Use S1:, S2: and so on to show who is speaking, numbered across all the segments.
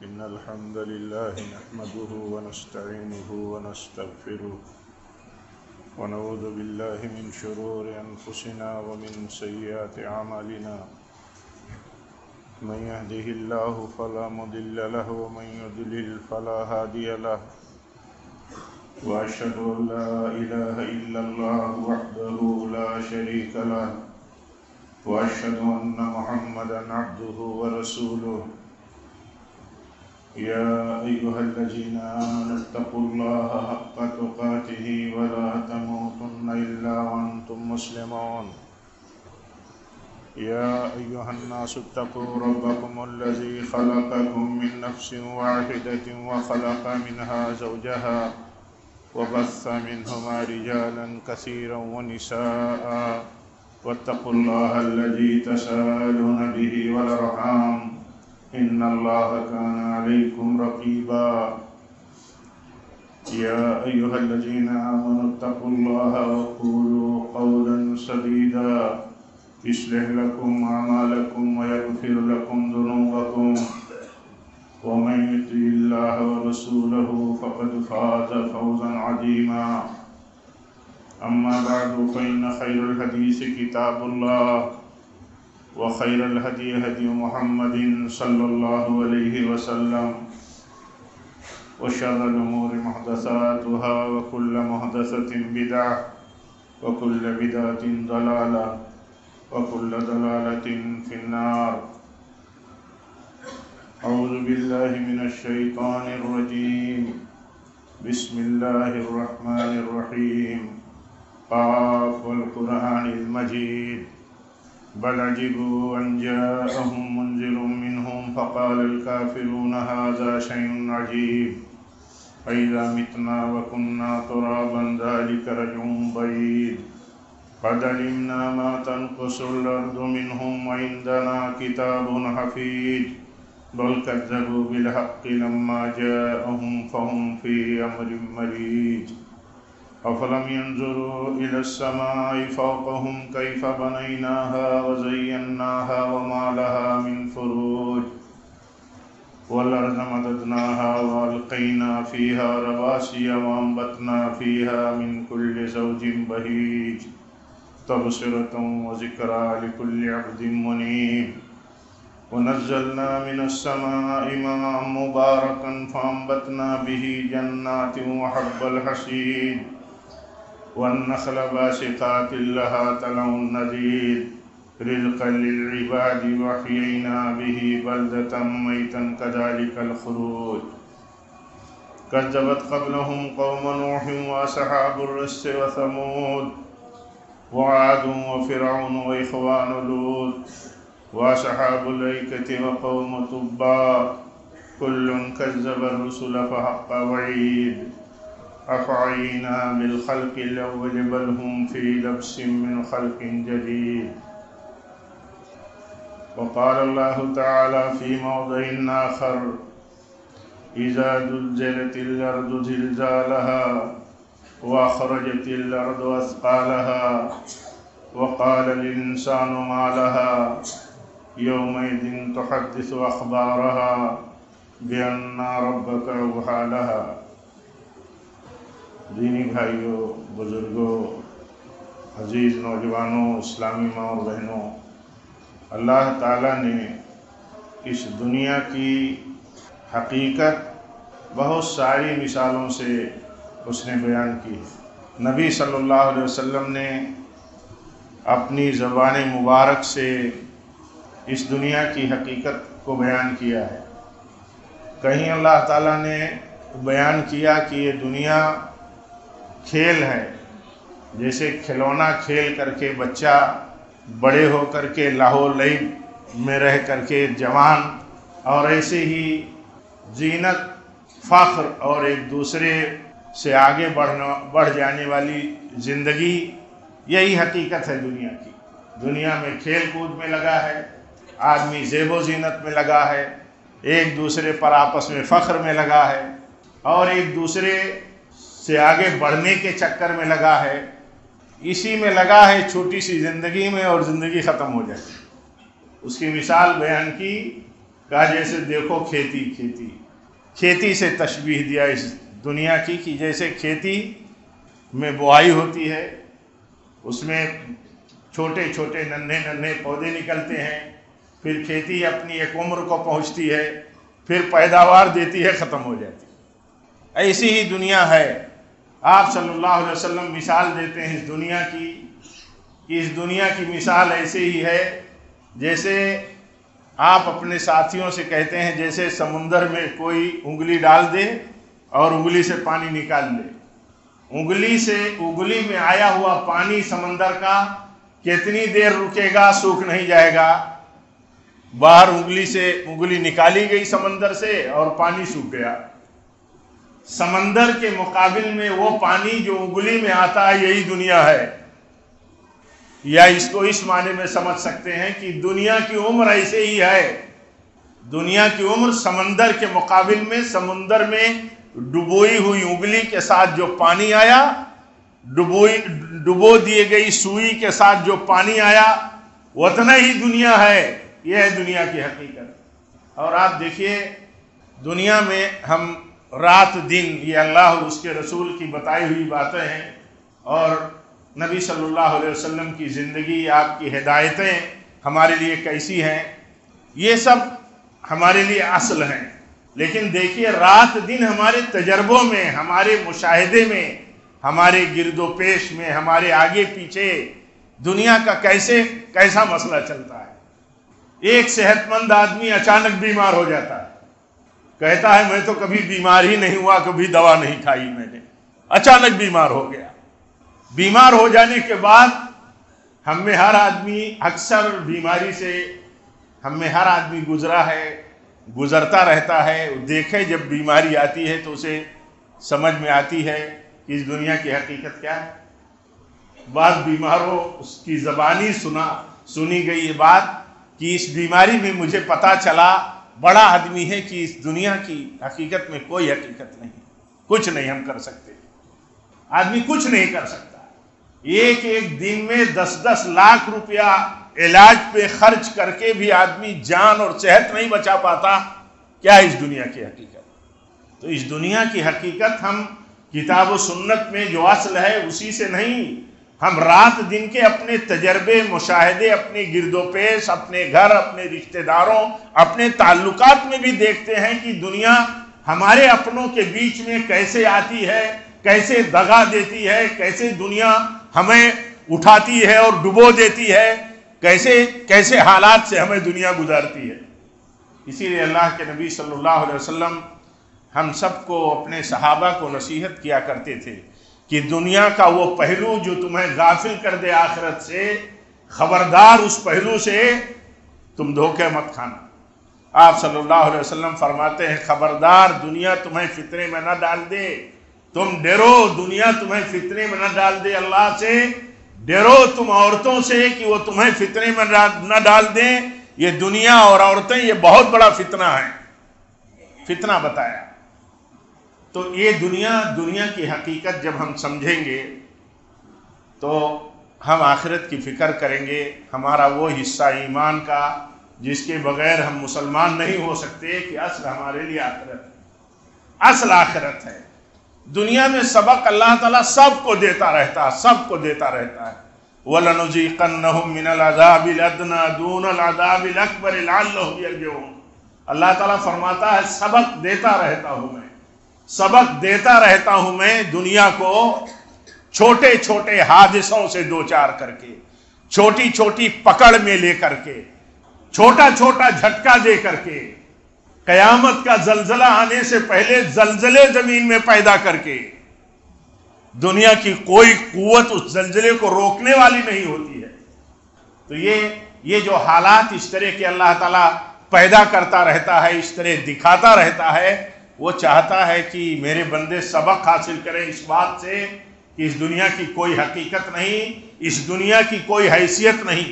S1: إن الحمد لله نحمده ونستعينه ونستغفره ونعوذ بالله من شرور أنفسنا ومن سيئات أعمالنا من يهده الله فلا مضل له ومن يضلل فلا هادي له وأشهد أن لا إله إلا الله وحده لا شريك له وأشهد أن محمدا عبده ورسوله يا أيها الذين آمنوا اتقوا الله حق تقاته ولا تموتن إلا وأنتم مسلمون يا أيها الناس اتقوا ربكم الذي خلقكم من نفس واحدة وخلق منها زوجها وبث منهما رجالا كثيرا ونساء واتقوا الله الذي تساءلون به والأرحام إن الله كان عليكم رقيبا يا أيها الذين آمنوا اتقوا الله وقولوا قولا سديدا يصلح لكم أعمالكم ويغفر لكم ذنوبكم ومن يطع الله ورسوله فقد فاز فوزا عظيما أما بعد فإن خير الحديث كتاب الله وخير الهدي هدي محمد صلى الله عليه وسلم وشر الأمور محدثاتها وكل محدثة بدعة وكل بدعة ضلالة وكل ضلالة في النار. أعوذ بالله من الشيطان الرجيم. بسم الله الرحمن الرحيم. قاف والقرآن المجيد بل عجبوا أن جاءهم منذر منهم فقال الكافرون هذا شيء عجيب أإذا متنا وكنا ترابا ذلك رجع بعيد قد علمنا ما تنقص الأرض منهم وعندنا كتاب حفيظ بل كذبوا بالحق لما جاءهم فهم في أمر مريج أفلم ينظروا إلى السماء فوقهم كيف بنيناها وزيناها وما لها من فروج والأرض مددناها وألقينا فيها رواسي وأنبتنا فيها من كل زوج بهيج تبصرة وذكرى لكل عبد منيب ونزلنا من السماء ماء مباركا فأنبتنا به جنات وحب الحصيد والنخل باسقات لها طلع نضيد رزقا للعباد وأحيينا به بلدة ميتا كذلك الخروج كذبت قبلهم قوم نوح وأصحاب الرس وثمود وعاد وفرعون وإخوان لوط وأصحاب الأيكة وقوم تبع كل كذب الرسل فحق وعيد أفعينا بالخلق الأول بل هم في لبس من خلق جديد. وقال الله تعالى في موضع آخر إذا زلزلت الأرض زلزالها وأخرجت الأرض أثقالها وقال الإنسان ما لها يومئذ تحدث أخبارها بأن ربك أوحى لها. دینی بھائیوں، بزرگوں، عزیز نوجوانوں، اسلامی ماں اور بہنوں، اللہ تعالیٰ نے اس دنیا کی حقیقت بہت ساری مثالوں سے اس نے بیان کی ہے. نبی صلی اللہ علیہ وسلم نے اپنی زبان مبارک سے اس دنیا کی حقیقت کو بیان کیا ہے. کہیں اللہ تعالیٰ نے بیان کیا کہ یہ دنیا کھیل ہے، جیسے کھلونا کھیل کر کے بچہ بڑے ہو کر کے لاہو لعب میں رہ کر کے جوان، اور ایسے ہی زینت، فخر اور ایک دوسرے سے آگے بڑھ جانے والی زندگی، یہی حقیقت ہے دنیا کی. دنیا میں کھیل کود میں لگا ہے، آدمی زیب و زینت میں لگا ہے، ایک دوسرے پر آپس میں فخر میں لگا ہے، اور ایک دوسرے سے آگے بڑھنے کے چکر میں لگا ہے. اسی میں لگا ہے چھوٹی سی زندگی میں، اور زندگی ختم ہو جائے. اس کی مثال بیان کی کہا جیسے دیکھو کھیتی سے تشبیہ دیا اس دنیا کی کہ جیسے کھیتی میں بوائی ہوتی ہے، اس میں چھوٹے چھوٹے ننھے پودے نکلتے ہیں، پھر کھیتی اپنی ایک عمر کو پہنچتی ہے، پھر پیداوار دیتی ہے، ختم ہو جاتی ہے۔ ایسی ہی دنیا ہے۔ آپ صلی اللہ علیہ وسلم مثال دیتے ہیں اس دنیا کی، کہ اس دنیا کی مثال ایسے ہی ہے جیسے آپ اپنے ساتھیوں سے کہتے ہیں جیسے سمندر میں کوئی انگلی ڈال دے اور انگلی سے پانی نکال لے، انگلی میں آیا ہوا پانی سمندر کا کتنی دیر رکے گا، سوکھ نہیں جائے گا۔ باہر انگلی نکالی گئی سمندر سے اور پانی سوکھ گیا۔ سمندر کے مقابل میں وہ پانی جو انگلی میں آتا ہے، یہی دنیا ہے۔ یا اس کو اس معنی میں سمجھ سکتے ہیں کہ دنیا کی عمر ایسے ہی ہے۔ دنیا کی عمر سمندر کے مقابل میں، سمندر میں ڈبوئی ہوئی انگلی کے ساتھ جو پانی آیا، ڈبو دیے گئی سوئی کے ساتھ جو پانی آیا، اتنا ہی دنیا ہے۔ یہ ہے دنیا کی حقیقت۔ اور آپ دیکھیے دنیا میں ہم رات دن، یہ اللہ اور اس کے رسول کی بتائی ہوئی باتیں ہیں، اور نبی صلی اللہ علیہ وسلم کی زندگی، آپ کی ہدایتیں ہمارے لیے کیسی ہیں، یہ سب ہمارے لیے اصل ہیں۔ لیکن دیکھیے رات دن ہمارے تجربوں میں، ہمارے مشاہدے میں، ہمارے گرد و پیش میں، ہمارے آگے پیچھے دنیا کا کیسا مسئلہ چلتا ہے۔ ایک صحت مند آدمی اچانک بیمار ہو جاتا ہے، کہتا ہے میں تو کبھی بیمار ہی نہیں ہوا، کبھی دوا نہیں کھائی میں نے، اچانک بیمار ہو گیا۔ بیمار ہو جانے کے بعد ہم میں ہر آدمی اکثر بیماری سے ہم میں ہر آدمی گزرتا رہتا ہے۔ دیکھے جب بیماری آتی ہے تو اسے سمجھ میں آتی ہے کہ اس دنیا کی حقیقت کیا ہے۔ بعض بیماروں اس کی زبانی سنی گئی یہ بات کہ اس بیماری میں مجھے پتا چلا بڑا آدمی ہے کہ اس دنیا کی حقیقت میں کوئی حقیقت نہیں، کچھ نہیں ہم کر سکتے، آدمی کچھ نہیں کر سکتا۔ ایک دن میں 10 لاکھ روپیہ علاج پہ خرچ کر کے بھی آدمی جان اور صحت نہیں بچا پاتا۔ کیا ہے اس دنیا کی حقیقت؟ تو اس دنیا کی حقیقت ہم کتاب و سنت میں جو اصل ہے اسی سے نہیں، ہم رات دن کے اپنے تجربے، مشاہدے، اپنے گرد و پیش، اپنے گھر، اپنے رشتہ داروں، اپنے تعلقات میں بھی دیکھتے ہیں کہ دنیا ہمارے اپنوں کے بیچ میں کیسے آتی ہے، کیسے دغا دیتی ہے، کیسے دنیا ہمیں اٹھاتی ہے اور ڈبو دیتی ہے، کیسے حالات سے ہمیں دنیا گزارتی ہے۔ اسی لیے اللہ کے نبی صلی اللہ علیہ وسلم ہم سب کو، اپنے صحابہ کو نصیحت کیا کرتے تھے کہ دنیا کا وہ پہلو جو تمہیں غافل کر دے آخرت سے، خبردار اس پہلو سے تم دھوکے مت کھانا۔ آپ صلی اللہ علیہ وسلم فرماتے ہیں خبردار دنیا تمہیں فتنے میں نہ ڈال دے، تم ڈرو دنیا تمہیں فتنے میں نہ ڈال دے، اللہ سے ڈرو تم عورتوں سے کہ وہ تمہیں فتنے میں نہ ڈال دیں۔ یہ دنیا اور عورتیں یہ بہت بڑا فتنہ ہے، فتنہ بتایا۔ تو یہ دنیا کی حقیقت جب ہم سمجھیں گے تو ہم آخرت کی فکر کریں گے۔ ہمارا وہ حصہ ایمان کا جس کے بغیر ہم مسلمان نہیں ہو سکتے، کہ اصل ہمارے لیے آخرت ہے، اصل آخرت ہے۔ دنیا میں سبق اللہ تعالیٰ سب کو دیتا رہتا ہے۔ وَلَنُذِيقَنَّهُم مِّنَ الْعَذَابِ الْأَدْنَىٰ دُونَ الْعَذَابِ الْأَكْبَرِ لَعَلَّهُمْ يَرْجِعُونَ۔ اللہ تعالیٰ فرماتا ہے سبق دیتا رہتا ہوں میں دنیا کو، چھوٹے چھوٹے حادثوں سے دوچار کر کے، چھوٹی چھوٹی پکڑ میں لے کر کے، چھوٹا چھوٹا جھٹکا دے کر کے، قیامت کا زلزلہ آنے سے پہلے زلزلے زمین میں پیدا کر کے۔ دنیا کی کوئی قوت اس زلزلے کو روکنے والی نہیں ہوتی ہے۔ تو یہ جو حالات اس طرح کے اللہ تعالیٰ پیدا کرتا رہتا ہے، اس طرح دکھاتا رہتا ہے، وہ چاہتا ہے کہ میرے بندے سبق حاصل کریں اس بات سے کہ اس دنیا کی کوئی حقیقت نہیں، اس دنیا کی کوئی حیثیت نہیں۔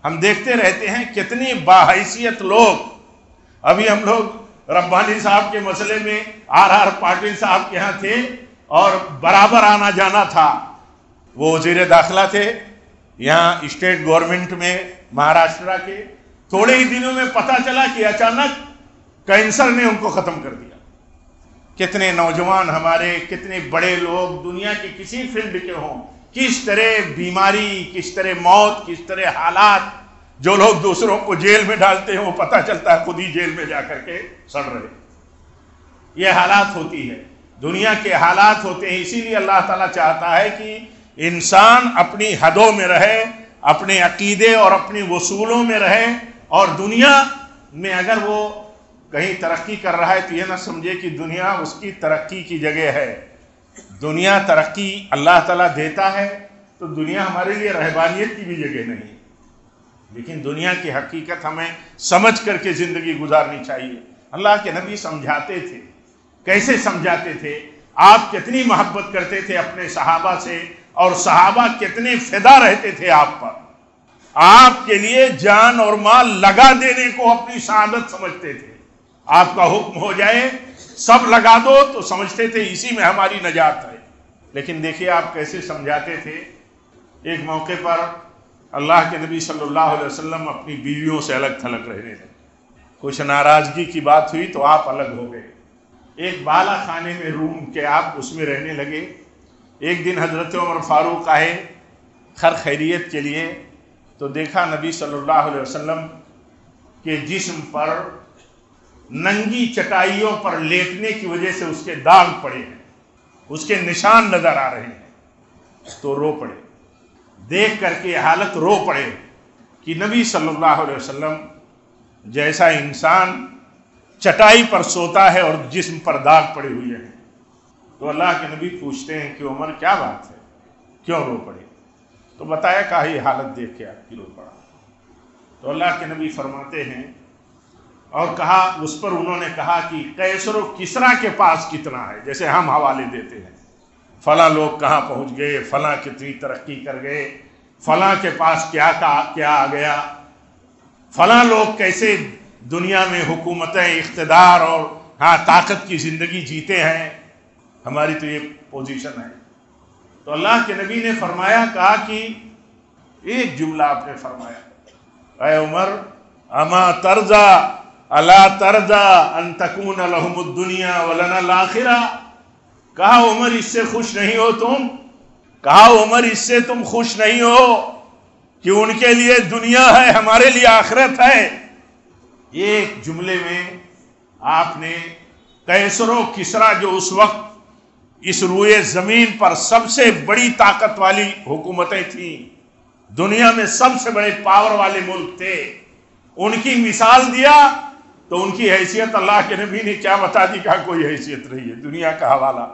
S1: ہم دیکھتے رہتے ہیں کتنی باحیثیت لوگ، ابھی ہم لوگ ربانی صاحب کے مسئلے میں آر پاٹل صاحب کے ہاں تھے اور برابر آنا جانا تھا۔ وہ وزیر داخلہ تھے یہاں اسٹیٹ گورنمنٹ میں مہاراشٹرا کے۔ تھوڑے ہی دنوں میں پتہ چلا کہ اچانک کینسر نے ان کو ختم کر دیا۔ کتنے نوجوان ہمارے، کتنے بڑے لوگ دنیا کے کسی فیلڈ کے ہوں، کس طرح بیماری، کس طرح موت، کس طرح حالات، جو لوگ دوسروں کو جیل میں ڈالتے ہیں وہ پتہ چلتا ہے خود ہی جیل میں جا کر کے سڑ رہے۔ یہ حالات ہوتی ہے، دنیا کے حالات ہوتے ہیں۔ اسی لیے اللہ تعالیٰ چاہتا ہے کہ انسان اپنی حدوں میں رہے، اپنے عقیدے اور اپنی اصولوں میں رہے، اور دنیا میں اگر وہ کہیں ترقی کر رہا ہے تو یہ نہ سمجھے کہ دنیا اس کی ترقی کی جگہ ہے۔ دنیا ترقی اللہ تعالیٰ دیتا ہے تو دنیا ہمارے لیے رہبانیت کی بھی جگہ نہیں، لیکن دنیا کی حقیقت ہمیں سمجھ کر کے زندگی گزارنی چاہیے۔ اللہ کے نبی سمجھاتے تھے، کیسے سمجھاتے تھے؟ آپ کتنی محبت کرتے تھے اپنے صحابہ سے، اور صحابہ کتنے فدا رہتے تھے آپ پر، آپ کے لیے جان اور مال لگا دینے کو اپنی سعادت سمجھتے تھے۔ آپ کا حکم ہو جائے سب لگا دو تو سمجھتے تھے اسی میں ہماری نجات ہے۔ لیکن دیکھیے آپ کیسے سمجھاتے تھے۔ ایک موقع پر اللہ کے نبی صلی اللہ علیہ وسلم اپنی بیویوں سے الگ تھلگ رہنے لگے، کچھ ناراضگی کی بات ہوئی تو آپ الگ ہو گئے۔ ایک بالا خانے میں روم کے آپ اس میں رہنے لگے۔ ایک دن حضرت عمر فاروق آئے خیر خیریت کے لیے، تو دیکھا نبی صلی اللہ علیہ وسلم کے جسم پر ننگی چٹائیوں پر لیٹنے کی وجہ سے اس کے داغ پڑے ہیں، اس کے نشان نظر آ رہے ہیں، تو رو پڑے۔ دیکھ کر کے حالت رو پڑے کہ نبی صلی اللہ علیہ وسلم جیسا انسان چٹائی پر سوتا ہے اور جسم پر داغ پڑے ہوئے ہیں۔ تو اللہ کے نبی پوچھتے ہیں کہ عمر کیا بات ہے، کیوں رو پڑے؟ تو بتایا کہ یہ حالت دیکھ کے آپ کی رو پڑا۔ تو اللہ کے نبی فرماتے ہیں، اور کہا، اس پر انہوں نے کہا کہ قیصر و کسریٰ کے پاس کتنا ہے، جیسے ہم حوالے دیتے ہیں، فلاں لوگ کہاں پہنچ گئے، فلاں کتنی ترقی کر گئے، فلاں کے پاس کیا آ گیا، فلاں لوگ کیسے دنیا میں حکومتیں، اقتدار اور طاقت کی زندگی جیتے ہیں، ہماری تو یہ پوزیشن ہے۔ تو اللہ کے نبی نے فرمایا، کہا کہ ایک جملہ آپ نے فرمایا، اے عمر اما ترضا الا ترضا ان تکون لهم الدنیا ولنا الاخرہ، کہا عمر اس سے خوش نہیں ہو تم، کہا عمر اس سے تم خوش نہیں ہو کہ ان کے لیے دنیا ہے ہمارے لیے آخرت ہے۔ ایک جملے میں آپ نے قیصر و کسریٰ جو اس وقت اس روئے زمین پر سب سے بڑی طاقت والی حکومتیں تھیں، دنیا میں سب سے بڑے پاور والے ملک تھے، ان کی مثال دیا تو ان کی حیثیت اللہ کے نبی نے کیا بتا دی، کہا کوئی حیثیت نہیں ہے، دنیا کا حوالہ۔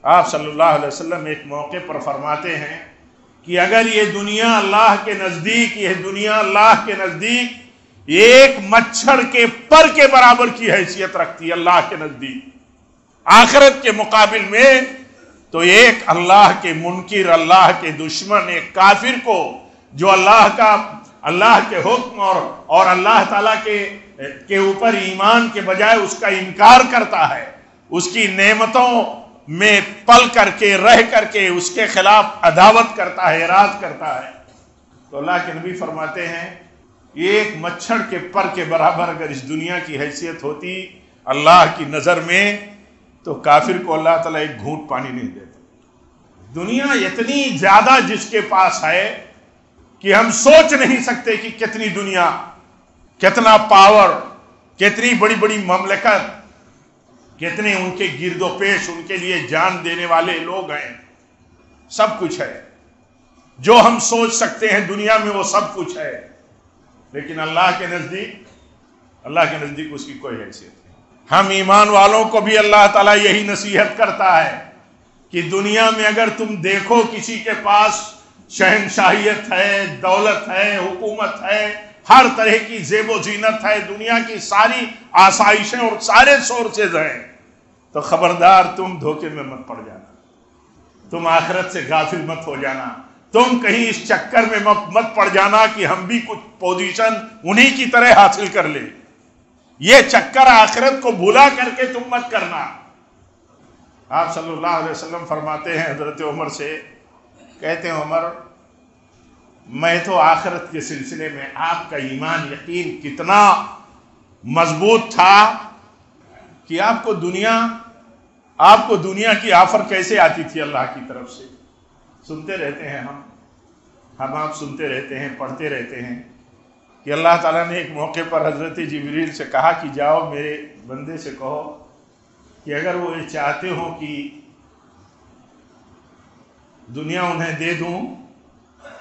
S1: آپ صلی اللہ علیہ وسلم ایک موقع پر فرماتے ہیں کہ اگر یہ دنیا اللہ کے نزدیک، یہ دنیا اللہ کے نزدیک ایک مچھر کے پر کے برابر کی حیثیت رکھتی ہے اللہ کے نزدیک آخرت کے مقابل میں، تو ایک اللہ کے منکر، اللہ کے دشمن، ایک کافر کو جو اللہ کے حکم اور اللہ تعالیٰ کے اوپر ایمان کے بجائے اس کا انکار کرتا ہے، اس کی نعمتوں میں پل کر کے رہ کر کے اس کے خلاف عداوت کرتا ہے، اعراض کرتا ہے، تو اللہ کے نبی فرماتے ہیں ایک مچھر کے پر کے برابر اگر اس دنیا کی حیثیت ہوتی اللہ کی نظر میں، تو کافر کو اللہ تعالیٰ ایک گھونٹ پانی نہیں دیتا۔ دنیا اتنی زیادہ جس کے پاس ہے کہ ہم سوچ نہیں سکتے کہ کتنی دنیا، کتنا پاور، کتنی بڑی بڑی مملکت، کتنے ان کے گرد و پیش ان کے لیے جان دینے والے لوگ ہیں، سب کچھ ہے جو ہم سوچ سکتے ہیں دنیا میں، وہ سب کچھ ہے، لیکن اللہ کے نزدیک اس کی کوئی حیثیت نہیں۔ ہم ایمان والوں کو بھی اللہ تعالیٰ یہی نصیحت کرتا ہے کہ دنیا میں اگر تم دیکھو کسی کے پاس شہنشاہیت ہے، دولت ہے، حکومت ہے، ہر طرح کی زیب و زینت ہے، دنیا کی ساری آسائشیں اور سارے سورسز ہیں، تو خبردار تم دھوکے میں مت پڑ جانا، تم آخرت سے غافل مت ہو جانا، تم کہیں اس چکر میں مت پڑ جانا کہ ہم بھی کچھ پوزیشن انہی کی طرح حاصل کر لیں۔ یہ چکر آخرت کو بھولا کر کے تم مت کرنا۔ آپ صلی اللہ علیہ وسلم فرماتے ہیں حضرت عمر سے، کہتے ہیں عمر میں تو آخرت کے سلسلے میں آپ کا ایمان یقین کتنا مضبوط تھا کہ آپ کو دنیا کی آفر کیسے آتی تھی اللہ کی طرف سے. سنتے رہتے ہیں ہم آپ سنتے رہتے ہیں، پڑھتے رہتے ہیں کہ اللہ تعالیٰ نے ایک موقع پر حضرت جبریل سے کہا کہ جاؤ میرے بندے سے کہو کہ اگر وہ یہ چاہتے ہو کہ دنیا انہیں دے دوں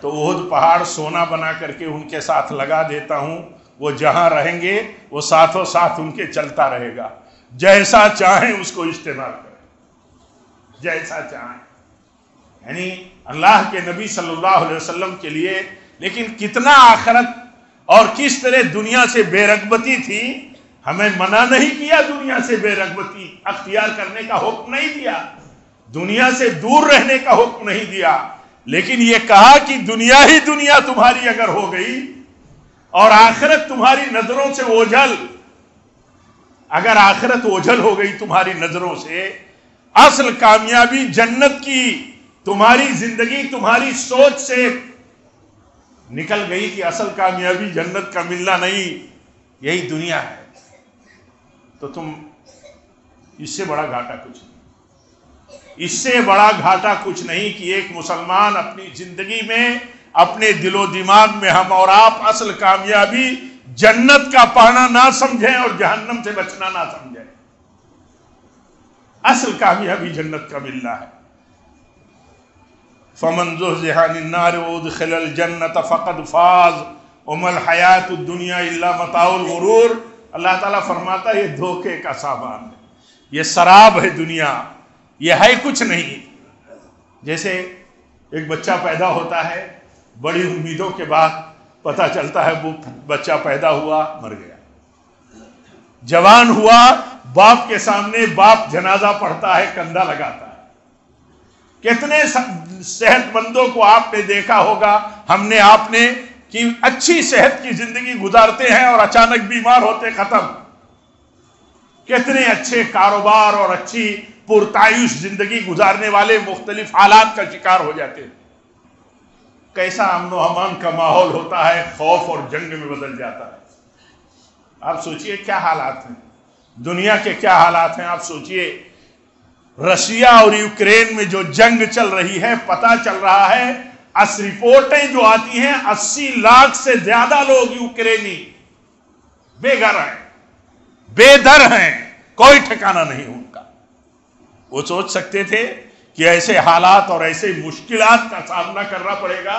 S1: تو احد پہاڑ سونا بنا کر کے ان کے ساتھ لگا دیتا ہوں، وہ جہاں رہیں گے وہ ساتھوں ساتھ ان کے چلتا رہے گا، جیسا چاہیں اس کو استعمال کریں، جیسا چاہیں. یعنی اللہ کے نبی صلی اللہ علیہ وسلم کے لیے لیکن کتنا آخرت اور کس طرح دنیا سے بے رغبتی تھی. ہمیں منع نہیں کیا دنیا سے بے رغبتی اختیار کرنے کا حکم نہیں دیا، دنیا سے دور رہنے کا حکم نہیں دیا، لیکن یہ کہا کہ دنیا ہی دنیا تمہاری اگر ہو گئی اور آخرت تمہاری نظروں سے اوجھل، اگر آخرت اوجھل ہو گئی تمہاری نظروں سے، اصل کامیابی جنت کی تمہاری زندگی تمہاری سوچ سے نکل گئی کہ اصل کامیابی جنت کا ملنا نہیں، یہی دنیا ہے، تو تم اس سے بڑا گھاٹا کچھ نہیں، اس سے بڑا گھاٹا کچھ نہیں کہ ایک مسلمان اپنی زندگی میں اپنے دل و دماغ میں ہم اور آپ اصل کامیابی جنت کا پانا نہ سمجھیں اور جہنم سے بچنا نہ سمجھیں. اصل کامیابی جنت کا ملنا ہے. فمن زحزح عن النار وادخل الجنة فقد فاز وما الحیات الدنیا الا متاع الغرور. اللہ تعالیٰ فرماتا ہے یہ دھوکے کا سامان ہے، یہ سراب ہے دنیا، یہ ہے کچھ نہیں. جیسے ایک بچہ پیدا ہوتا ہے، بڑی امیدوں کے بعد پتہ چلتا ہے وہ بچہ پیدا ہوا مر گیا. جوان ہوا، باپ کے سامنے باپ جنازہ پڑھتا ہے، کندھا لگاتا ہے. کتنے صحت مندوں کو آپ نے دیکھا ہوگا، ہم نے آپ نے کہ اچھی صحت کی زندگی گزارتے ہیں اور اچانک بیمار ہوتے ختم. کتنے اچھے کاروبار اور اچھی پرتعیش زندگی گزارنے والے مختلف حالات کا شکار ہو جاتے ہیں. کیسا امن و امان کا ماحول ہوتا ہے، خوف اور جنگ میں بدل جاتا ہے. آپ سوچئے کیا حالات ہیں دنیا کے، کیا حالات ہیں. آپ سوچئے رشیا اور یوکرین میں جو جنگ چل رہی ہے، پتہ چل رہا ہے رپورٹیں جو آتی ہیں 80 لاکھ سے زیادہ لوگ یوکرینی بے گھر ہیں، بے در ہیں، کوئی ٹھکانہ نہیں ان کا. وہ سوچ سکتے تھے کہ ایسے حالات اور ایسے مشکلات کا سامنا کرنا پڑے گا؟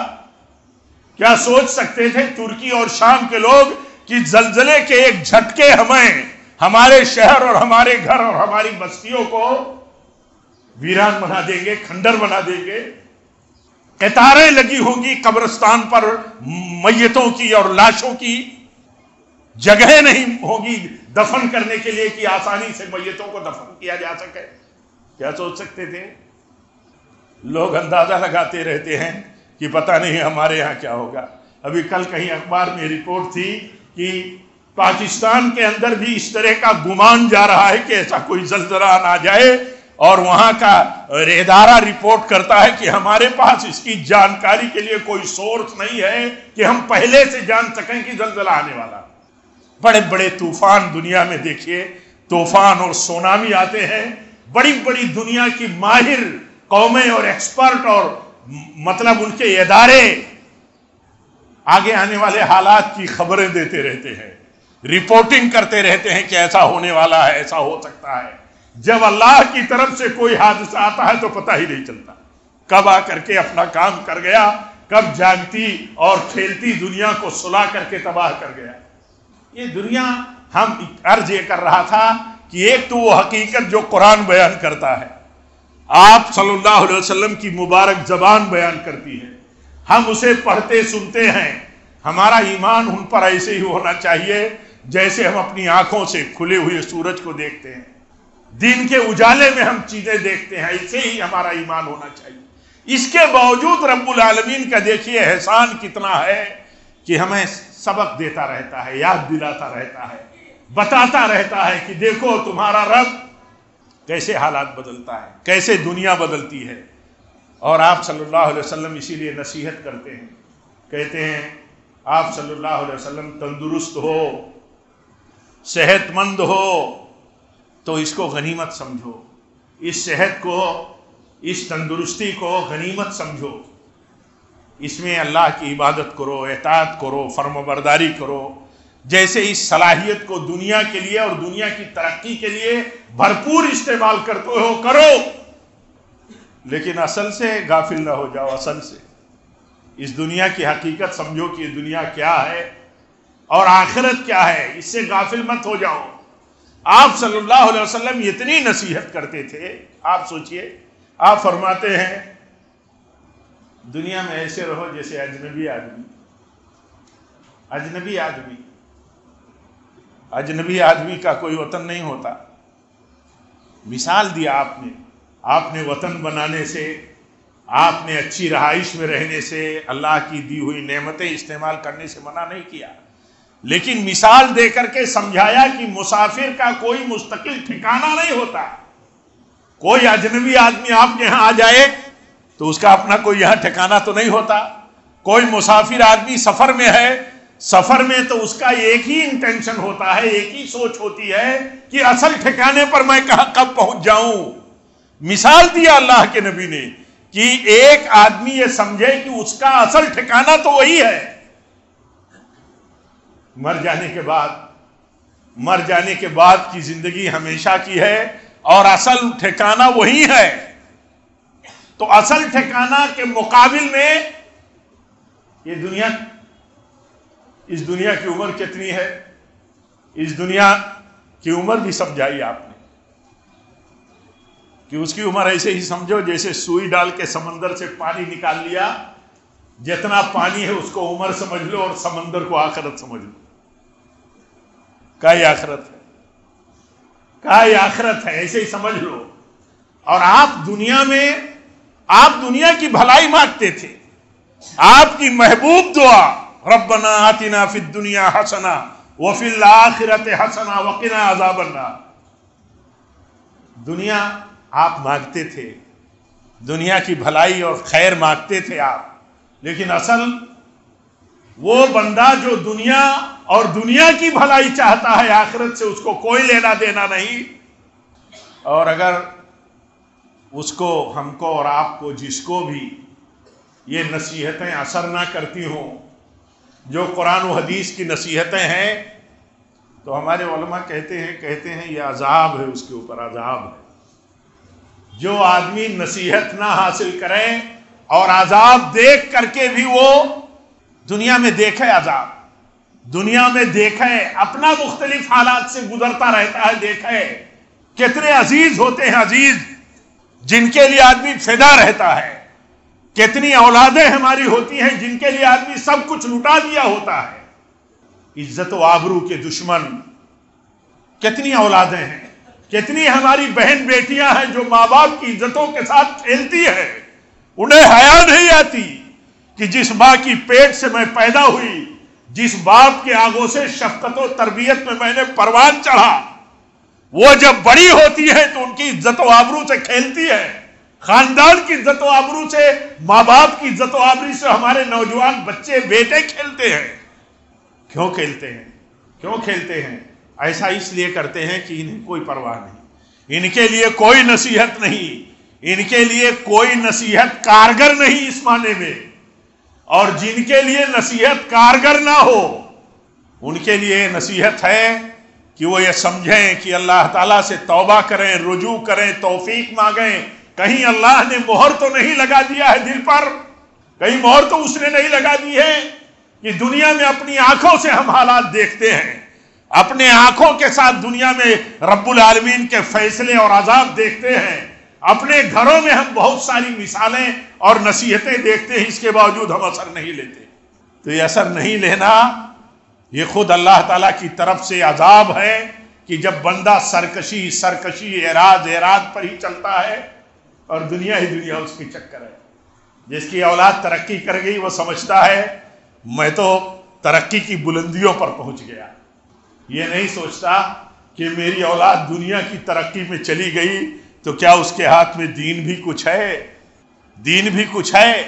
S1: کیا سوچ سکتے تھے ترکی اور شام کے لوگ کہ زلزلے کے ایک جھٹکے ہمارے شہر اور ہمارے گھر اور ہماری بستیوں کو ویران بنا دیں گے، کھنڈر بنا دیں گے؟ قطاریں لگی ہوں گی قبرستان پر میتوں کی اور لاشوں کی، جگہیں نہیں ہوگی دفن کرنے کے لیے کہ آسانی سے میتوں کو دفن کیا جا سکے. کیا سوچ سکتے تھے؟ لوگ اندازہ لگاتے رہتے ہیں کہ پتہ نہیں ہمارے یہاں کیا ہوگا. ابھی کل کہیں اخبار میں رپورٹ تھی کہ پاکستان کے اندر بھی اس طرح کا گمان جا رہا ہے کہ ایسا کوئی زلزلہ نہ جائے، اور وہاں کا ادارہ رپورٹ کرتا ہے کہ ہمارے پاس اس کی جانکاری کے لیے کوئی سورس نہیں ہے کہ ہم پہلے سے جان سکیں کہ زلزلہ آنے والا. بڑے بڑے طوفان دنیا میں دیکھیے، طوفان اور سونامی آتے ہیں. بڑی بڑی دنیا کی ماہر قومیں اور ایکسپرٹ اور مطلب ان کے ادارے آگے آنے والے حالات کی خبریں دیتے رہتے ہیں، رپورٹنگ کرتے رہتے ہیں کہ ایسا ہونے والا ہے، ایسا ہو سکتا ہے. جب اللہ کی طرف سے کوئی حادثہ آتا ہے تو پتہ ہی نہیں چلتا کب آ کر کے اپنا کام کر گیا، کب جاگتی اور کھیلتی دنیا کو سلا کر کے تباہ کر گیا. یہ دنیا، ہم عرض یہ کر رہا تھا کہ ایک تو وہ حقیقت جو قرآن بیان کرتا ہے، آپ صلی اللہ علیہ وسلم کی مبارک زبان بیان کرتی ہے، ہم اسے پڑھتے سنتے ہیں. ہمارا ایمان ان پر ایسے ہی ہونا چاہیے جیسے ہم اپنی آنکھوں سے کھلے ہوئے سورج کو دیکھتے ہیں، دن کے اجالے میں ہم چیزیں دیکھتے ہیں، ایسے ہی ہمارا ایمان ہونا چاہیے. اس کے باوجود رب العالمین کا دیکھیے احسان کتنا ہے کہ ہمیں سبق دیتا رہتا ہے، یاد دلاتا رہتا ہے، بتاتا رہتا ہے کہ دیکھو تمہارا رب کیسے حالات بدلتا ہے، کیسے دنیا بدلتی ہے. اور آپ صلی اللہ علیہ وسلم اسی لیے نصیحت کرتے ہیں، کہتے ہیں آپ صلی اللہ علیہ وسلم تندرست ہو صحت مند ہو تو اس کو غنیمت سمجھو، اس صحت کو، اس تندرستی کو غنیمت سمجھو، اس میں اللہ کی عبادت کرو، اطاعت کرو، فرمانبرداری کرو، جیسے اس صلاحیت کو دنیا کے لیے اور دنیا کی ترقی کے لیے بھرپور استعمال کرتے ہو کرو، لیکن اصل سے غافل نہ ہو جاؤ۔ اصل سے اس دنیا کی حقیقت سمجھو کہ یہ دنیا کیا ہے اور آخرت کیا ہے، اس سے غافل مت ہو جاؤ۔ آپ صلی اللہ علیہ وسلم اتنی نصیحت کرتے تھے، آپ سوچئے، آپ فرماتے ہیں دنیا میں ایسے رہو جیسے اجنبی آدمی، اجنبی آدمی، اجنبی آدمی کا کوئی وطن نہیں ہوتا۔ مثال دیا آپ نے وطن بنانے سے، آپ نے اچھی رہائش میں رہنے سے، اللہ کی دی ہوئی نعمتیں استعمال کرنے سے منع نہیں کیا، لیکن مثال دے کر کے سمجھایا کہ مسافر کا کوئی مستقل ٹھکانہ نہیں ہوتا۔ کوئی اجنبی آدمی آپ کے یہاں آ جائے تو اس کا اپنا کوئی یہاں ٹھکانہ تو نہیں ہوتا۔ کوئی مسافر آدمی سفر میں ہے، سفر میں تو اس کا ایک ہی انٹینشن ہوتا ہے، ایک ہی سوچ ہوتی ہے کہ اصل ٹھکانے پر میں کب پہنچ جاؤں۔ مثال دیا اللہ کے نبی نے کہ ایک آدمی یہ سمجھے کہ اس کا اصل ٹھکانہ تو وہی ہے، مر جانے کے بعد کی زندگی ہمیشہ کی ہے اور اصل ٹھکانہ وہی ہے۔ تو اصل ٹھکانہ کے مقابل میں یہ دنیا، اس دنیا کی عمر کتنی ہے، اس دنیا کی عمر بھی سمجھائی آپ نے کہ اس کی عمر ایسے ہی سمجھو جیسے سوئی ڈال کے سمندر سے پانی نکال لیا، جتنا پانی ہے اس کو عمر سمجھ لو اور سمندر کو آخرت سمجھ لو۔ کیا آخرت ہے، کیا آخرت ہے، ایسے ہی سمجھ لو۔ اور آپ دنیا کی بھلائی مانگتے تھے، آپ کی محبوب دعا ربنا آتنا فی الدنیا حسنہ وفی الآخرۃ حسنہ وقنا عذاب النار۔ دنیا آپ مانگتے تھے، دنیا کی بھلائی اور خیر مانگتے تھے آپ، لیکن اصل وہ بندہ جو دنیا اور دنیا کی بھلائی چاہتا ہے، آخرت سے اس کو کوئی لینا دینا نہیں۔ اور اگر اس کو، ہم کو اور آپ کو، جس کو بھی یہ نصیحتیں اثر نہ کرتی ہوں، جو قرآن و حدیث کی نصیحتیں ہیں، تو ہمارے علماء کہتے ہیں یہ عذاب ہے، اس کے اوپر عذاب ہے۔ جو آدمی نصیحت نہ حاصل کرے اور عذاب دیکھ کر کے بھی وہ دنیا میں دیکھے عذاب، دنیا میں دیکھے اپنا مختلف حالات سے گزرتا رہتا ہے، دیکھے کتنے عزیز ہوتے ہیں، عزیز جن کے لیے آدمی فدا رہتا ہے، کتنی اولادیں ہماری ہوتی ہیں جن کے لیے آدمی سب کچھ لٹا دیا ہوتا ہے۔ عزت و آبرو کے دشمن کتنی اولادیں ہیں، کتنی ہماری بہن بیٹیاں ہیں جو ماں باپ کی عزتوں کے ساتھ کھیلتی ہیں، انہیں حیا نہیں آتی کہ جس ماں کی پیٹ سے میں پیدا ہوئی، جس باپ کے آگوں سے شفقت و تربیت میں میں نے پروان چڑھا، وہ جب بڑی ہوتی ہے تو ان کی عزت و آبرو سے کھیلتی ہے۔ خاندان کی عزت و آبرو سے، ماں باپ کی عزت و آبرو سے ہمارے نوجوان بچے بیٹے کھیلتے ہیں۔ کیوں کھیلتے ہیں؟ ایسا اس لیے کرتے ہیں کہ انہیں کوئی پرواہ نہیں، ان کے لیے کوئی نصیحت نہیں، ان کے لیے کوئی نصیحت کارگر نہیں اس معنی میں۔ اور جن کے لیے نصیحت کارگر نہ ہو، ان کے لیے نصیحت ہے کہ وہ یہ سمجھیں کہ اللہ تعالیٰ سے توبہ کریں، رجوع کریں، توفیق مانگیں۔ کہیں اللہ نے مہر تو نہیں لگا دیا ہے دل پر، کہیں مہر تو اس نے نہیں لگا دی ہے کہ دنیا میں اپنی آنکھوں سے ہم حالات دیکھتے ہیں، اپنے آنکھوں کے ساتھ دنیا میں رب العالمین کے فیصلے اور عذاب دیکھتے ہیں، اپنے گھروں میں ہم بہت ساری مثالیں اور نصیحتیں دیکھتے ہیں، اس کے باوجود ہم اثر نہیں لیتے۔ تو یہ اثر نہیں لینا، یہ خود اللہ تعالیٰ کی طرف سے عذاب ہے کہ جب بندہ سرکشی اعراض پر ہی چلتا ہے اور دنیا ہی دنیا اس کی چکر ہے۔ جس کی اولاد ترقی کر گئی وہ سمجھتا ہے میں تو ترقی کی بلندیوں پر پہنچ گیا، یہ نہیں سوچتا کہ میری اولاد دنیا کی ترقی میں چلی گئی تو کیا اس کے ہاتھ میں دین بھی کچھ ہے۔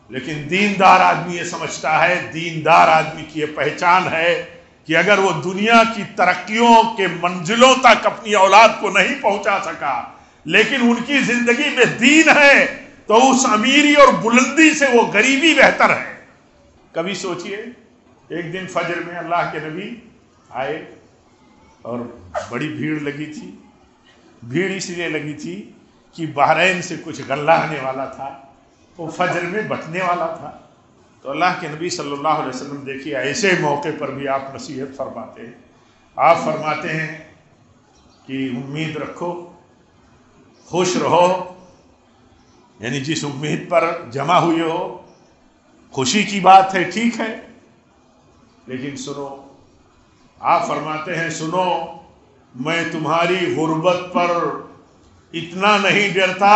S1: لیکن دیندار آدمی یہ سمجھتا ہے، دیندار آدمی کی یہ پہچان ہے کہ اگر وہ دنیا کی ترقیوں کے منزلوں تک اپنی اولاد کو نہیں پہنچا سکا لیکن ان کی زندگی میں دین ہے تو اس امیری اور بلندی سے وہ غریبی بہتر ہے۔ کبھی سوچئے، ایک دن فجر میں اللہ کے نبی آئے اور بڑی بھیڑ لگی تھی۔ بھیڑ اس لیے لگی تھی کہ بحرین سے کچھ غلہ آنے والا تھا، وہ فجر میں بٹنے والا تھا۔ تو اللہ کے نبی صلی اللہ علیہ وسلم دیکھیے ایسے موقع پر بھی آپ نصیحت فرماتے ہیں۔ آپ فرماتے ہیں کہ امید رکھو، خوش رہو، یعنی جس امید پر جمع ہوئے ہو خوشی کی بات ہے، ٹھیک ہے، لیکن سنو، آپ فرماتے ہیں سنو، میں تمہاری غربت پر اتنا نہیں ڈرتا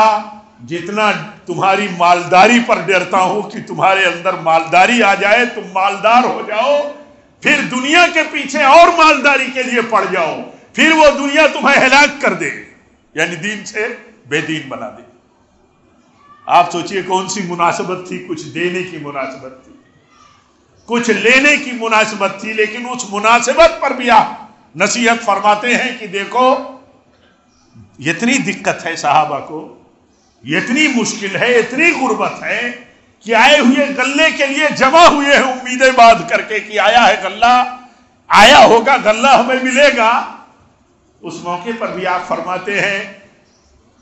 S1: جتنا تمہاری مالداری پر ڈرتا ہوں کہ تمہارے اندر مالداری آ جائے، تم مالدار ہو جاؤ، پھر دنیا کے پیچھے اور مالداری کے لیے پڑ جاؤ، پھر وہ دنیا تمہیں ہلاک کر دے، یعنی دین سے بے دین بنا دے۔ آپ سوچئے کون سی مناسبت تھی، کچھ دینے کی مناسبت تھی، کچھ لینے کی مناسبت تھی، لیکن اس مناسبت پر بھی آپ نصیحت فرماتے ہیں کہ دیکھو اتنی دقت ہے صحابہ کو، اتنی مشکل ہے، اتنی غربت ہے کہ آئے ہوئے غلے کے لیے جمع ہوئے ہیں امیدیں باندھ کر کے کہ آیا ہے غلہ، آیا ہوگا غلہ، ہمیں ملے گا۔ اس موقع پر بھی آپ فرماتے ہیں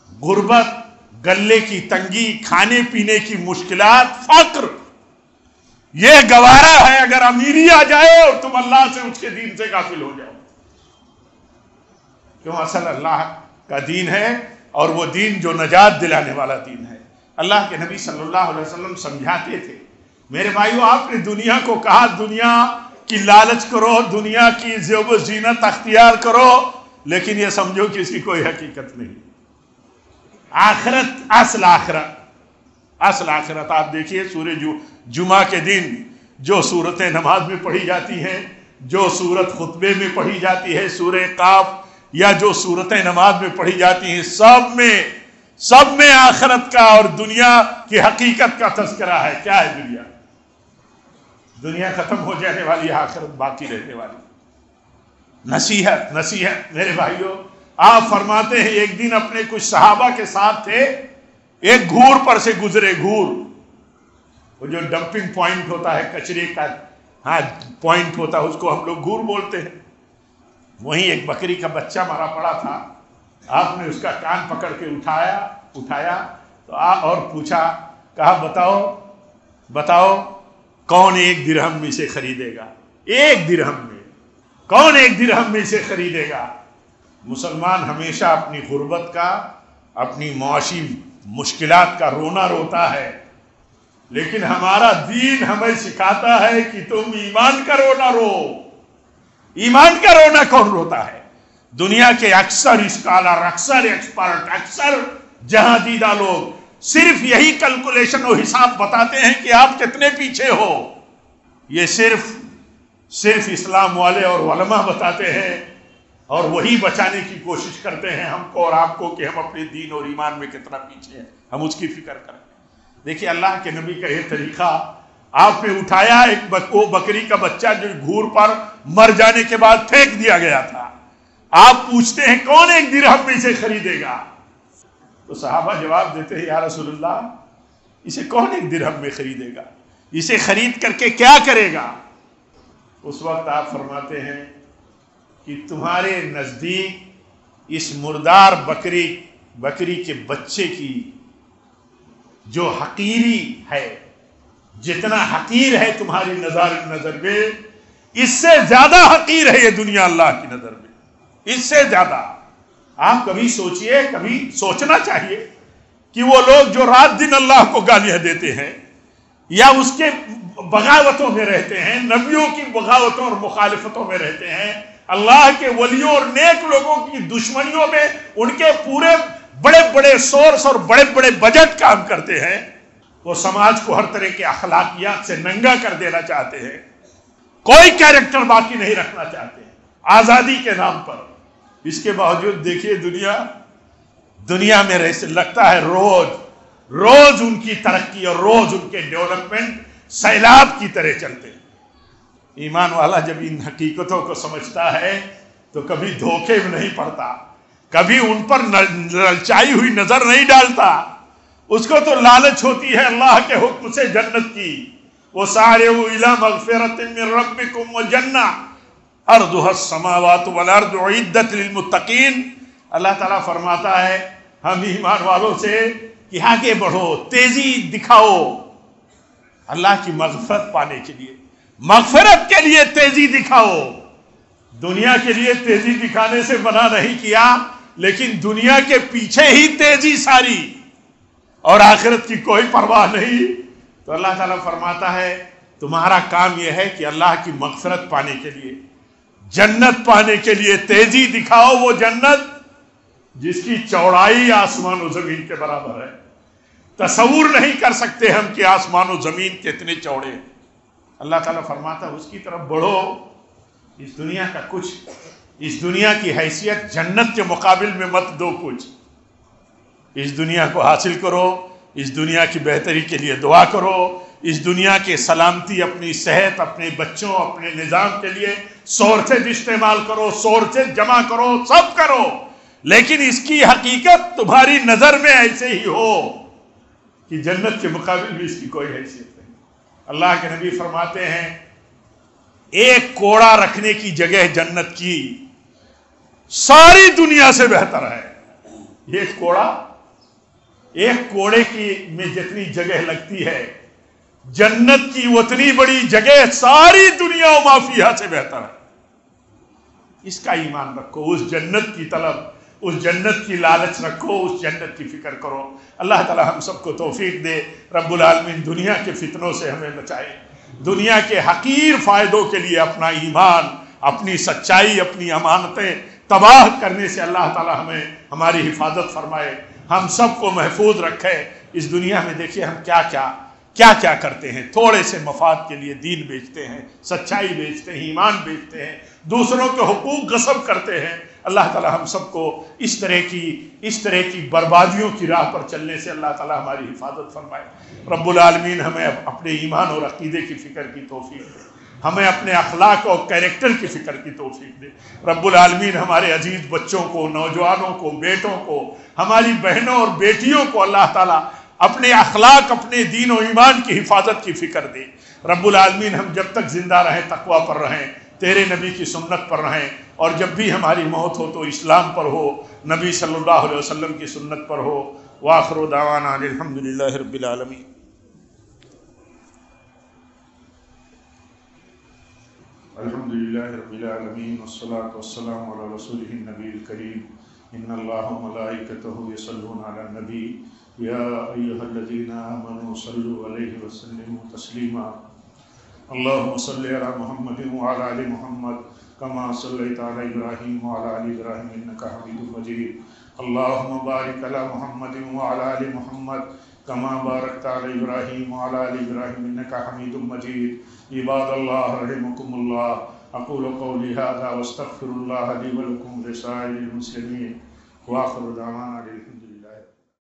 S1: غربت، غلے کی تنگی، کھانے پینے کی مشکلات، فقر، یہ گوارا ہے اگر امیری آ جائے اور تم اللہ سے، اس کے دین سے غافل ہو جاؤ۔ کیوں؟ اصل اللہ کا دین ہے اور وہ دین جو نجات دلانے والا دین ہے۔ اللہ کے نبی صلی اللہ علیہ وسلم سمجھاتے تھے، میرے بھائیو آپ نے دنیا کو کہا دنیا کی لالچ کرو، دنیا کی زیب و زینت اختیار کرو، لیکن یہ سمجھو کہ اس کی کوئی حقیقت نہیں۔ آخرت، اصل آخرت، اصل آخرت آپ دیکھیے سورہ جمعہ کے دن جو صورتیں نماز میں پڑھی جاتی ہیں، جو صورت خطبے میں پڑھی جاتی ہے، سورہ قاف، یا جو صورتیں نماز میں پڑھی جاتی ہیں، سب میں آخرت کا اور دنیا کی حقیقت کا تذکرہ ہے۔ کیا ہے دنیا؟ دنیا ختم ہو جانے والی، آخرت باقی رہنے والی۔ نصیحت میرے بھائیوں، آپ فرماتے ہیں ایک دن اپنے کچھ صحابہ کے ساتھ تھے، ایک گھور پر سے گزرے، گھور، وہ جو ڈمپنگ پوائنٹ ہوتا ہے، کچرے کا پوائنٹ ہوتا ہے، اس کو ہم لوگ گھور بولتے ہیں۔ وہیں ایک بکری کا بچہ مرا پڑا تھا، آپ نے اس کا کان پکڑ کے اٹھایا تو اور پوچھا، کہا بتاؤ کون ایک درہم میں سے خریدے گا؟ ایک درہم میں کون ایک درہم میں سے خریدے گا؟ مسلمان ہمیشہ اپنی غربت کا، اپنی معاشی مشکلات کا رونا روتا ہے، لیکن ہمارا دین ہمیں سکھاتا ہے کہ تم ایمان کا رونا رو۔ ایمان کا رونا کون روتا ہے؟ دنیا کے اکثر اسکالر، اکثر ایکسپرٹ، اکثر جہاں دیدہ لوگ صرف یہی کیلکولیشن و حساب بتاتے ہیں کہ آپ کتنے پیچھے ہو۔ یہ صرف اسلام والے اور علماء بتاتے ہیں، اور وہی بچانے کی کوشش کرتے ہیں ہم کو اور آپ کو کہ ہم اپنے دین اور ایمان میں کتنا پیچھے ہیں، ہم اس کی فکر کریں۔ دیکھیے اللہ کے نبی کا یہ طریقہ، آپ نے اٹھایا ایک وہ بکری کا بچہ جو گھور پر مر جانے کے بعد پھینک دیا گیا تھا، آپ پوچھتے ہیں کون ایک درہم میں سے خریدے گا؟ تو صحابہ جواب دیتے ہیں یا رسول اللہ اسے کون ایک درہم میں خریدے گا؟ اسے خرید کر کے کیا کرے گا؟ اس وقت آپ فرماتے ہیں کہ تمہارے نزدیک اس مردار بکری کے بچے کی جو حقیری ہے، جتنا حقیر ہے تمہاری نظر میں، اس سے زیادہ حقیر ہے یہ دنیا اللہ کی نظر میں، اس سے زیادہ۔ آپ کبھی سوچئے، کبھی سوچنا چاہیے کہ وہ لوگ جو رات دن اللہ کو گالیاں دیتے ہیں یا اس کے بغاوتوں میں رہتے ہیں، نبیوں کی بغاوتوں اور مخالفتوں میں رہتے ہیں، اللہ کے ولیوں اور نیک لوگوں کی دشمنیوں میں ان کے پورے بڑے بڑے سورس اور بڑے بڑے بجٹ کام کرتے ہیں، وہ سماج کو ہر طرح کے اخلاقیات سے ننگا کر دینا چاہتے ہیں، کوئی کیریکٹر باقی نہیں رکھنا چاہتے ہیں آزادی کے نام پر۔ اس کے باوجود دیکھیے دنیا میں لگتا ہے روز ان کی ترقی اور روز ان کے ڈیولپمنٹ سیلاب کی طرح چلتے ہیں۔ ایمان والا جب ان حقیقتوں کو سمجھتا ہے تو کبھی دھوکے میں نہیں پڑتا، کبھی ان پر للچائی ہوئی نظر نہیں ڈالتا. اس کو تو لالچ ہوتی ہے اللہ کے حکم سے جنت کی. وَسَارِعُوا إِلَىٰ مَغْفِرَةٍ مِّن رَّبِّكُمْ وَجَنَّةٍ عَرْضُهَا السَّمَاوَاتُ وَالْأَرْضُ أُعِدَّتْ لِلْمُتَّقِينَ. اللہ تعالیٰ فرماتا ہے ہم ایمان والوں سے کہ آگے بڑھو، تیزی دکھاؤ اللہ کی مغفرت پانے کے لیے، مغفرت کے لیے تیزی دکھاؤ. دنیا کے لیے تیزی دکھانے سے منع نہیں کیا، لیکن دنیا کے پیچھے ہی تیزی ساری اور آخرت کی کوئی پرواہ نہیں. تو اللہ تعالیٰ فرماتا ہے تمہارا کام یہ ہے کہ اللہ کی مغفرت پانے کے لیے، جنت پانے کے لیے تیزی دکھاؤ. وہ جنت جس کی چوڑائی آسمان و زمین کے برابر ہے. تصور نہیں کر سکتے ہم کہ آسمان و زمین کتنے چوڑے ہیں. اللہ تعالیٰ فرماتا ہے اس کی طرف بڑھو. اس دنیا کا کچھ، اس دنیا کی حیثیت جنت کے مقابل میں مت دو کچھ. اس دنیا کو حاصل کرو، اس دنیا کی بہتری کے لیے دعا کرو، اس دنیا کے سلامتی، اپنی صحت، اپنے بچوں، اپنے نظام کے لیے سورسز استعمال کرو، سورسز جمع کرو، سب کرو، لیکن اس کی حقیقت تمہاری نظر میں ایسے ہی ہو کہ جنت کے مقابل بھی اس کی کوئی حیثیت نہیں. اللہ کے نبی فرماتے ہیں ایک کوڑا رکھنے کی جگہ جنت کی ساری دنیا سے بہتر ہے. ایک کوڑا، ایک کوڑے کی میں جتنی جگہ لگتی ہے جنت کی اتنی بڑی جگہ ساری دنیا و مافیہ سے بہتر ہے. اس کا ایمان رکھو، اس جنت کی طلب، اس جنت کی لالچ رکھو، اس جنت کی فکر کرو. اللہ تعالی ہم سب کو توفیق دے. رب العالمین دنیا کے فتنوں سے ہمیں بچائے. دنیا کے حقیر فائدوں کے لیے اپنا ایمان، اپنی سچائی، اپنی امانتیں تباہ کرنے سے اللہ تعالی ہمیں ہماری حفاظت فرمائے، ہم سب کو محفوظ رکھے. اس دنیا میں دیکھیے ہم کیا کرتے ہیں. تھوڑے سے مفاد کے لیے دین بیچتے ہیں، سچائی بیچتے ہیں، ایمان بیچتے ہیں، دوسروں کے حقوق غصب کرتے ہیں. اللہ تعالی ہم سب کو اس طرح کی بربادیوں کی راہ پر چلنے سے اللہ تعالی ہماری حفاظت فرمائے. رب العالمین ہمیں اپنے ایمان اور عقیدے کی فکر کی توفیق دے، ہمیں اپنے اخلاق اور کیریکٹر کی فکر کی توفیق دے. رب العالمین ہمارے عزیز بچوں کو، نوجوانوں کو، بیٹوں کو، ہماری بہنوں اور بیٹیوں کو اللہ تعالیٰ اپنے اخلاق، اپنے دین و ایمان کی حفاظت کی فکر دے. رب العالمین ہم جب تک زندہ رہیں تقوی پر رہیں، تیرے نبی کی سنت پر رہیں، اور جب بھی ہماری موت ہو تو اسلام پر ہو، نبی صلی اللہ علیہ وسلم کی سنت پر ہو. وآخر دعوانا الحمدللہ رب العالمین. الحمدللہ رب العالمین والصلاة والسلام علی رسولہ النبی الکریم. ان اللہ وملائکتہ یصلون علی النبی یا ایہا الذین آمنوا صلوا علیہ وسلموا تسلیما. اللہم صل علی محمد وعلی آل محمد کما صلیت علی ابراہیم وعلی آل ابراہیم انکا حمید مجید. اللہم بارک علی محمد وعلی آل محمد کما بارکت علی ابراہیم وعلی آل ابراہیم انکا حمید مجید. عباد اللہ رحمکم اللہ. اقول قولی ھذا واستغفر اللہ لی ولکم ولسائر المسلمین. وآخر دعوانا الحمد للہ.